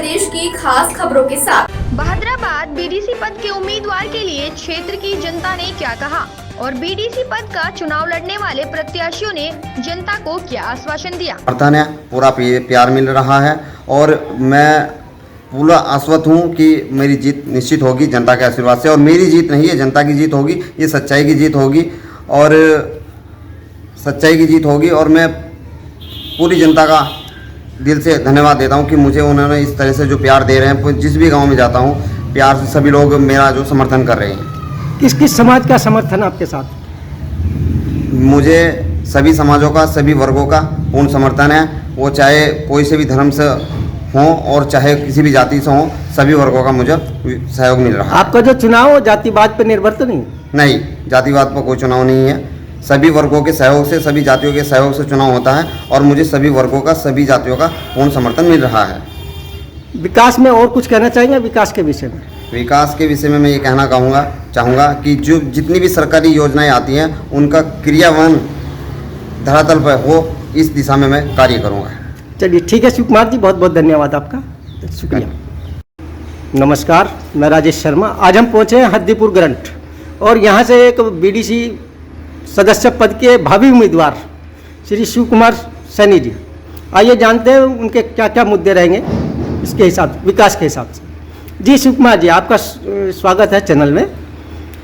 प्रदेश की खास खबरों के साथ। बहादुराबाद बीडीसी पद के उम्मीदवार के लिए क्षेत्र की जनता ने क्या कहा और बीडीसी पद का चुनाव लड़ने वाले प्रत्याशियों ने जनता को क्या आश्वासन दिया। जनता ने पूरा प्यार मिल रहा है और मैं पूरा आश्वस्त हूँ कि मेरी जीत निश्चित होगी जनता के आशीर्वाद से। और मेरी जीत नहीं है, जनता की जीत होगी, ये सच्चाई की जीत होगी और सच्चाई की जीत होगी। और मैं पूरी जनता का दिल से धन्यवाद देता हूँ कि मुझे उन्होंने इस तरह से जो प्यार दे रहे हैं। जिस भी गांव में जाता हूँ प्यार से सभी लोग मेरा जो समर्थन कर रहे हैं। किस किस समाज का समर्थन आपके साथ? मुझे सभी समाजों का, सभी वर्गों का पूर्ण समर्थन है। वो चाहे कोई से भी धर्म से हों और चाहे किसी भी जाति से हों, सभी वर्गों का मुझे सहयोग मिल रहा है। आपका जो चुनाव हो जातिवाद पर निर्भर तो नहीं? नहीं, जातिवाद पर कोई चुनाव नहीं है। सभी वर्गों के सहयोग से, सभी जातियों के सहयोग से चुनाव होता है और मुझे सभी वर्गों का, सभी जातियों का पूर्ण समर्थन मिल रहा है। विकास में और कुछ कहना चाहेंगे? विकास के विषय में? विकास के विषय में मैं ये कहना चाहूँगा कि जो जितनी भी सरकारी योजनाएं आती हैं उनका क्रियान्वयन धरातल पर हो, इस दिशा में मैं कार्य करूँगा। चलिए ठीक है शिव कुमार जी, बहुत बहुत धन्यवाद आपका, शुक्रिया। नमस्कार, मैं राजेश शर्मा। आज हम पहुँचे हैं हद्दीपुर ग्रंथ और यहाँ से एक बीडीसी सदस्य पद के भावी उम्मीदवार श्री शिव कुमार सैनी जी, आइए जानते हैं उनके क्या क्या मुद्दे रहेंगे इसके हिसाब, विकास के हिसाब से। जी शिव कुमार जी, आपका स्वागत है चैनल में।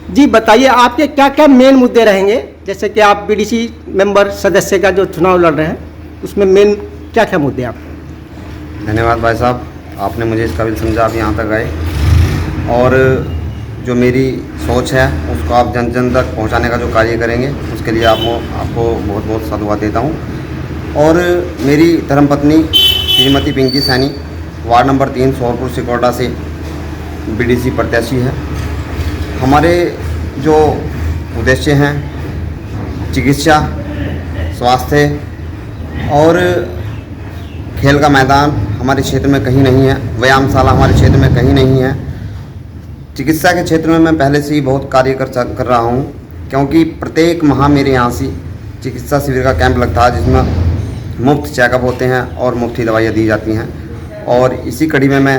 जी बताइए आपके क्या क्या मेन मुद्दे रहेंगे, जैसे कि आप बीडीसी मेंबर सदस्य का जो चुनाव लड़ रहे हैं उसमें मेन क्या क्या मुद्दे आप? धन्यवाद भाई साहब, आपने मुझे इस काबिल समझा, आप यहाँ तक आए और जो मेरी सोच है उसको आप जन जन तक पहुँचाने का जो कार्य करेंगे उसके लिए आपको बहुत बहुत साधुवाद देता हूँ। और मेरी धर्मपत्नी श्रीमती पिंकी सैनी वार्ड नंबर 3 सोहरपुर सिकोड़ा से बीडीसी प्रत्याशी है। हमारे जो उद्देश्य हैं चिकित्सा, स्वास्थ्य और खेल का मैदान हमारे क्षेत्र में कहीं नहीं है, व्यायामशाला हमारे क्षेत्र में कहीं नहीं है। चिकित्सा के क्षेत्र में मैं पहले से ही बहुत कार्य कर रहा हूँ, क्योंकि प्रत्येक माह मेरे यहाँ से चिकित्सा शिविर का कैंप लगता है जिसमें मुफ्त चेकअप होते हैं और मुफ्त ही दवाइयाँ दी जाती हैं। और इसी कड़ी में मैं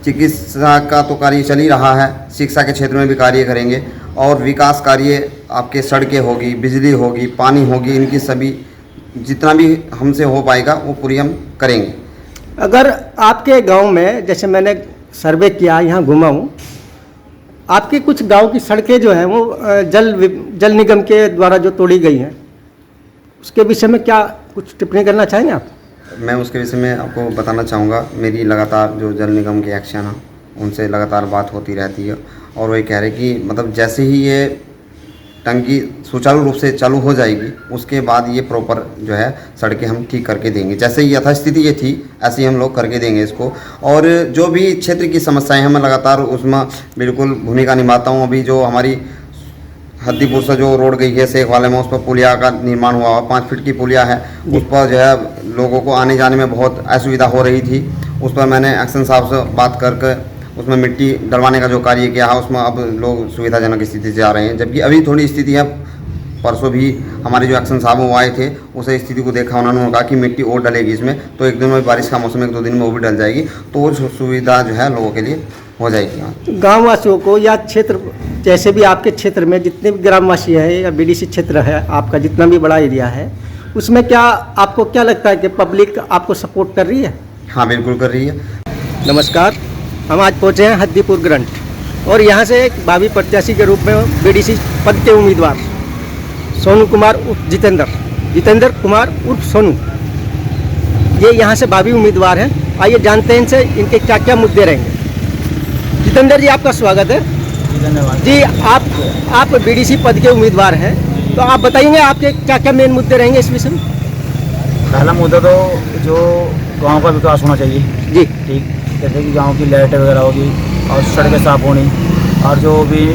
चिकित्सा का तो कार्य चल ही रहा है, शिक्षा के क्षेत्र में भी कार्य करेंगे और विकास कार्य आपके सड़कें होगी, बिजली होगी, पानी होगी, इनकी सभी जितना भी हमसे हो पाएगा वो पूरी हम करेंगे। अगर आपके गांव में, जैसे मैंने सर्वे किया, यहाँ घूमा हूँ, आपके कुछ गांव की सड़कें जो हैं वो जल निगम के द्वारा जो तोड़ी गई हैं, उसके विषय में क्या कुछ टिप्पणी करना चाहेंगे आप? मैं उसके विषय में आपको बताना चाहूँगा। मेरी लगातार जो जल निगम के एक्शन हैं उनसे लगातार बात होती रहती है और वही कह रहे कि मतलब जैसे ही ये टंकी सुचारू रूप से चालू हो जाएगी उसके बाद ये प्रॉपर जो है सड़कें हम ठीक करके देंगे। जैसे ही यथास्थिति ये थी ऐसे ही हम लोग करके देंगे इसको। और जो भी क्षेत्र की समस्याएं हैं मैं लगातार उसमें बिल्कुल भूमिका निभाता हूँ। अभी जो हमारी हद्दीपुर से जो रोड गई है शेख वाले में, उस पर पुलिया का निर्माण हुआ है, 5 फीट की पुलिया है, उस पर जो है लोगों को आने जाने में बहुत असुविधा हो रही थी। उस पर मैंने एक्शन साहब से बात करके उसमें मिट्टी डलवाने का जो कार्य किया है उसमें अब लोग सुविधाजनक स्थिति से आ रहे हैं। जबकि अभी थोड़ी स्थिति है, परसों भी हमारे जो एक्शन साहब वो आए थे, उस स्थिति को देखा, उन्होंने कहा कि मिट्टी और डलेगी इसमें, तो एक दिन में बारिश का मौसम 1-2 दिन में वो भी डल जाएगी, तो वो सुविधा जो है लोगों के लिए हो जाएगी। गाँव वासियों को या क्षेत्र, जैसे भी आपके क्षेत्र में जितने भी ग्रामवासी हैं या बीडीसी क्षेत्र है आपका, जितना भी बड़ा एरिया है, उसमें क्या आपको क्या लगता है कि पब्लिक आपको सपोर्ट कर रही है? हाँ बिल्कुल कर रही है। नमस्कार, हम आज पहुँचे हैं हद्दीपुर ग्रंथ और यहाँ से एक भावी प्रत्याशी के रूप में बीडीसी पद के उम्मीदवार सोनू कुमार उर्फ जितेंद्र कुमार उर्फ सोनू, ये यहाँ से भावी उम्मीदवार हैं। आइए जानते हैं इनसे इनके क्या क्या मुद्दे रहेंगे। जितेंद्र जी, आपका स्वागत है। धन्यवाद जी। आप बीडीसी पद के उम्मीदवार हैं, तो आप बताएंगे आपके क्या क्या मेन मुद्दे रहेंगे इस विषय में? पहला मुद्दा तो जो गांव का विकास होना चाहिए जी, ठीक, जैसे कि गांव की लाइट वगैरह होगी और सड़कें साफ होनी और जो भी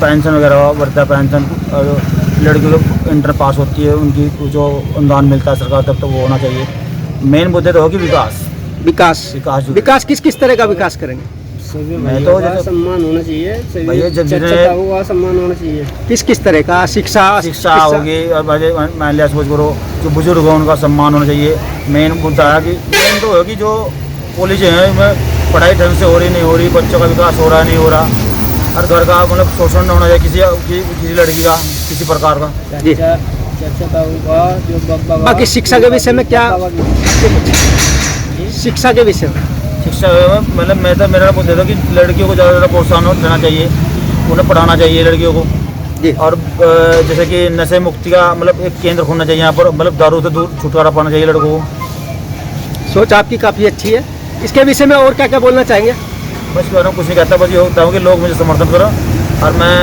पेंशन वगैरह हो, वृद्धा पेंशन और लड़कियों को इंटर पास होती है उनकी जो अनुदान मिलता है सरकार तब, तो वो होना चाहिए। मेन मुद्दे तो होगी विकास किस किस तरह का विकास करेंगे? मैं तो सम्मान होना चाहिए भैया, जब सम्मान होना चाहिए। किस तरह का? शिक्षा होगी और मान लिया सोच करो जो बुजुर्ग हो उनका सम्मान होना चाहिए। मेन मुद्दा है कि मेन तो होगी जो कॉलेज हैं, में पढ़ाई ढंग से हो रही नहीं हो रही, बच्चों का विकास हो रहा नहीं हो रहा, हर घर का मतलब शोषण न होना चाहिए किसी लड़की का किसी प्रकार का। जी। चर्चा हुआ जो बाकी शिक्षा के विषय में क्या, शिक्षा के विषय में शिक्षा मतलब मैं तो मेरा मुद्दा था कि लड़कियों को ज़्यादा प्रोत्साहन देना चाहिए, उन्हें पढ़ाना चाहिए लड़कियों को। जी। और जैसे कि नशे मुक्ति का मतलब एक केंद्र खोलना चाहिए यहाँ पर, मतलब दारू से दूर छुटकारा पाना चाहिए लड़कों को। सोच आपकी काफ़ी अच्छी है। इसके विषय में और क्या क्या बोलना चाहेंगे? बस मैं कुछ नहीं कहता, बस ये होता हूँ कि लोग मुझे समर्थन करो और मैं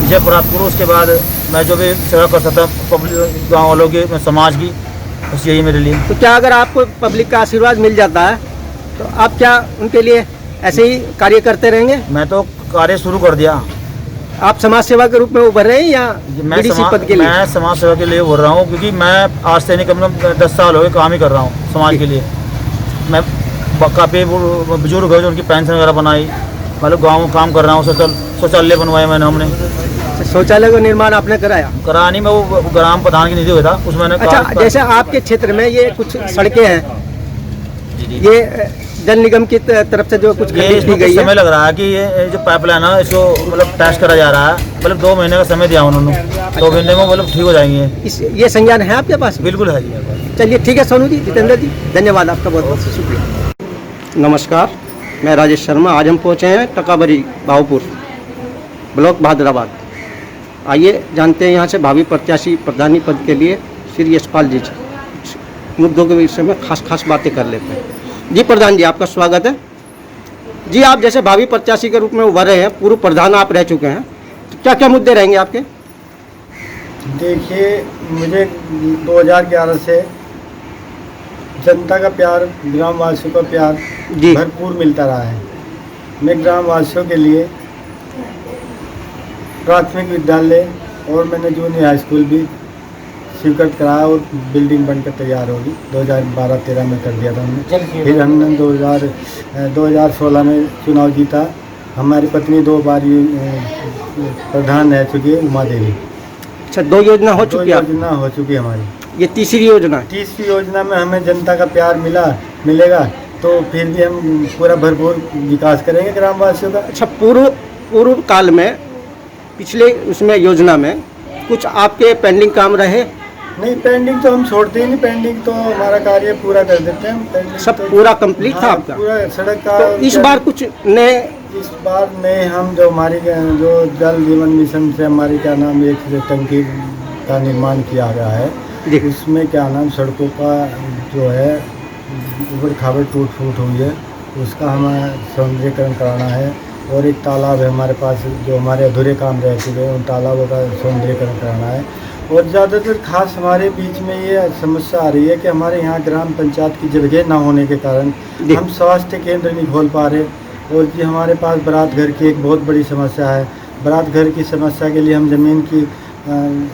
विजय प्राप्त करूँ। उसके बाद मैं जो भी सेवा कर सकता हूँ पब्लिक गाँव वालों की, समाज की, बस यही मेरे लिए। तो क्या अगर आपको पब्लिक का आशीर्वाद मिल जाता है तो आप क्या उनके लिए ऐसे ही कार्य करते रहेंगे? मैं तो कार्य शुरू कर दिया। आप समाज सेवा के रूप में उभर रहे हैं या बीडीसी पद के लिए? मैं समाज सेवा के लिए उभर रहा हूँ, क्योंकि मैं आज से नहीं कम से कम 10 साल हो गए काम ही कर रहा हूँ समाज के लिए। मैं काफ़ी बुजुर्ग है जो उनकी पेंशन वगैरह बनाई, मतलब गाँव में काम कर रहा हूँ। शौचालय बनवाए मैंने, हमने शौचालय का निर्माण आपने कराया? करा नहीं, मैं वो ग्राम प्रधान की निधि हुआ था उसमें मैंने। अच्छा, जैसे आपके क्षेत्र में ये कुछ सड़कें हैं, ये जल निगम की तरफ से जो कुछ ये इसमें कुछ समय लग रहा है कि ये जो पाइपलाइन है इसको मतलब टेस्ट करा जा रहा है, मतलब 2 महीने का समय दिया उन्होंने, 2 महीने में मतलब ठीक हो जाएंगे। ये संज्ञान है आपके पास? बिल्कुल है जी। चलिए ठीक है सोनू जी, जितेंद्र जी, धन्यवाद आपका, बहुत बहुत शुक्रिया। नमस्कार, मैं राजेश शर्मा। आज हम पहुँचे हैं टकाबरी भावपुर ब्लॉक बहादुराबाद। आइए जानते हैं यहाँ से भावी प्रत्याशी प्रधानी पद के लिए श्री यशपाल जी से मुद्दों के विषय में खास बातें कर लेते हैं। जी प्रधान जी, आपका स्वागत है जी। आप जैसे भावी प्रत्याशी के रूप में उभर रहे हैं, पूर्व प्रधान आप रह चुके हैं, तो क्या क्या मुद्दे रहेंगे आपके? देखिए, मुझे 2011 से जनता का प्यार, ग्रामवासियों का प्यार जी भरपूर मिलता रहा है। मैं ग्रामवासियों के लिए प्राथमिक विद्यालय और मैंने जूनियर हाई स्कूल भी स्वीकृत कराया और बिल्डिंग बनकर तैयार होगी। 2012-13 में कर दिया था हमने। फिर हमने 2016 में चुनाव जीता। हमारी पत्नी 2 बार प्रधान रह चुकी है, उमा देवी। अच्छा, 2 योजना हो चुकी है? योजना हो चुकी है हमारी, ये तीसरी योजना है। तीसरी योजना में हमें जनता का प्यार मिलेगा तो फिर भी हम पूरा भरपूर विकास करेंगे ग्रामवासियों का। अच्छा, पूर्व काल में पिछले उसमें योजना में कुछ आपके पेंडिंग काम रहे? नहीं, पेंडिंग तो हम छोड़ते ही नहीं, पेंडिंग तो हमारा कार्य पूरा कर देते हैं हम। सब तो पूरा कंप्लीट था आपका? पूरा सड़क का। तो इस बार कुछ नए? इस बार नए हम जो जल जीवन मिशन से हमारी क्या नाम एक टंकी का निर्माण किया गया है, उसमें क्या नाम सड़कों का जो है उबड़ खाबड़ टूट फूट हुई है, उसका हमें सौंदर्यीकरण कराना है। और एक तालाब है हमारे पास, जो हमारे अधूरे काम रह चुके हैं, उन तालाबों का सौंदर्यीकरण कराना है। और ज़्यादातर खास हमारे बीच में ये समस्या आ रही है कि हमारे यहाँ ग्राम पंचायत की जगह ना होने के कारण हम स्वास्थ्य केंद्र नहीं खोल पा रहे। और जी हमारे पास बारात घर की एक बहुत बड़ी समस्या है। बारात घर की समस्या के लिए हम ज़मीन की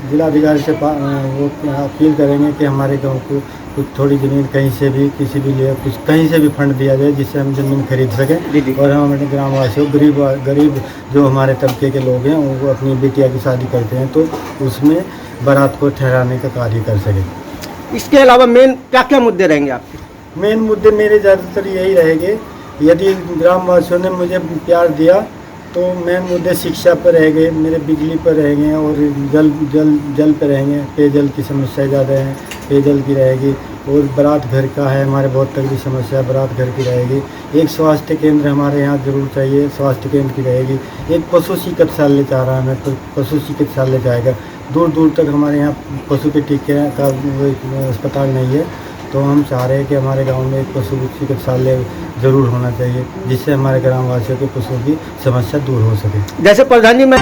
जिलाधिकारी से वो अपील करेंगे कि हमारे गांव को कुछ थोड़ी ज़मीन कहीं से भी किसी भी लिए कुछ कहीं से भी फंड दिया जाए, जिससे हम ज़मीन खरीद सकें। और हम अपने ग्रामवासियों गरीब जो हमारे तबके के लोग हैं वो अपनी बेटिया की शादी करते हैं तो उसमें बारात को ठहराने का कार्य कर सकें। इसके अलावा मेन क्या क्या मुद्दे रहेंगे आपके? मेन मुद्दे मेरे ज़्यादातर यही रहेंगे। यदि ग्रामवासियों ने मुझे प्यार दिया तो मेन मुद्दे शिक्षा पर रहेंगे, मेरे बिजली पर रहेंगे और जल पर रहेंगे। पेयजल की समस्या ज़्यादा है, पेयजल की रहेगी। और बारात घर का है, हमारे बहुत तगड़ी समस्या बारात घर की रहेगी। एक स्वास्थ्य केंद्र हमारे यहाँ ज़रूर चाहिए, स्वास्थ्य केंद्र की रहेगी। एक पशु चिकित्सालय चाह रहा है मैं, तो पशु चिकित्सालय जाएगा। दूर दूर तक हमारे यहाँ पशु के टीके का अस्पताल नहीं है, तो हम चाह रहे हैं कि हमारे गांव में एक पशु चिकित्सालय ज़रूर होना चाहिए, जिससे हमारे ग्रामवासियों के पशुओं की समस्या दूर हो सके। जैसे प्रधान जी, मैं